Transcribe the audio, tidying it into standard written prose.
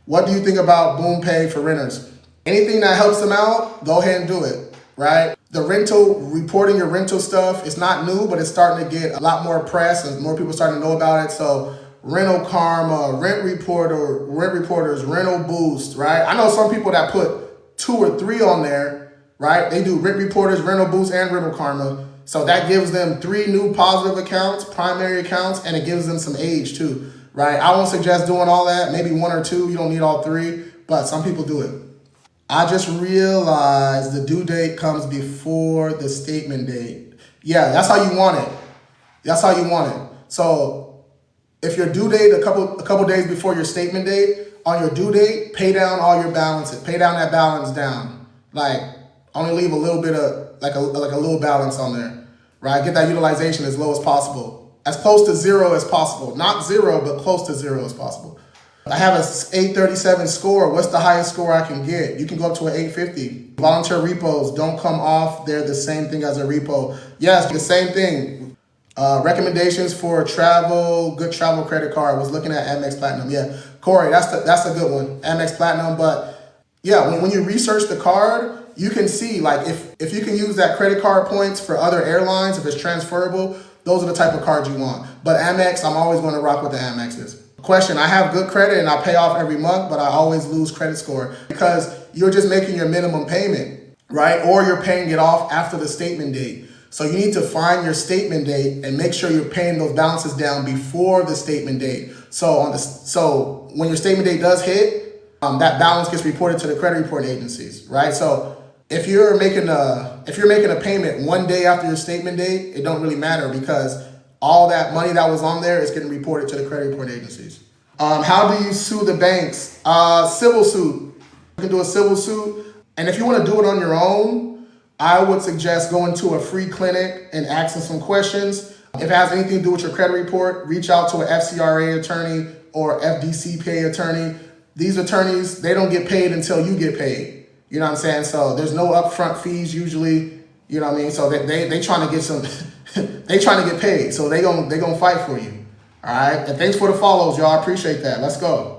What do you think about Boom Pay for renters? Anything that helps them out, go ahead and do it, right? The rental, reporting your rental stuff, it's not new, but it's starting to get a lot more press and more people starting to know about it. So Rental Karma, Rent Reporters, Rental Boost, right? I know some people that put 2 or 3 on there, right? They do Rent Reporters, Rental Boost, and Rental Karma. So that gives them 3 new positive accounts, primary accounts, and it gives them some age too, right? I won't suggest doing all that, maybe 1 or 2, you don't need all 3, but some people do it. I just realized the due date comes before the statement date. Yeah, that's how you want it. That's how you want it. So if your due date a couple days before your statement date, on your due date, pay down all your balances. Pay down that balance down. Like only leave a little bit of like a little balance on there, right? Get that utilization as low as possible, as close to 0 as possible. Not 0, but close to 0 as possible. I have a 837 score. What's the highest score I can get? You can go up to an 850. Volunteer repos don't come off. They're the same thing as a repo. Yes, the same thing. Recommendations for travel, good travel credit card. Was looking at Amex Platinum. Yeah, Corey, that's a good one. Amex Platinum. But yeah, when you research the card, you can see like if you can use that credit card points for other airlines, if it's transferable, those are the type of cards you want. But Amex, I'm always going to rock with the Amexes. Question, I have good credit and I pay off every month, but I always lose credit score because you're just making your minimum payment, right? Or you're paying it off after the statement date. So you need to find your statement date and make sure you're paying those balances down before the statement date. So when your statement date does hit, that balance gets reported to the credit reporting agencies, right? So if you're making a payment 1 day after your statement date, it don't really matter because all that money that was on there is getting reported to the credit reporting agencies. How do you sue the banks? Civil suit. You can do a civil suit. And if you want to do it on your own, I would suggest going to a free clinic and asking some questions. If it has anything to do with your credit report, reach out to an FCRA attorney or FDCPA attorney. These attorneys, they don't get paid until you get paid. You know what I'm saying? So there's no upfront fees usually. You know what I mean? So they trying to get some, they trying to get paid. So they gonna fight for you. All right. And thanks for the follows, y'all. I appreciate that. Let's go.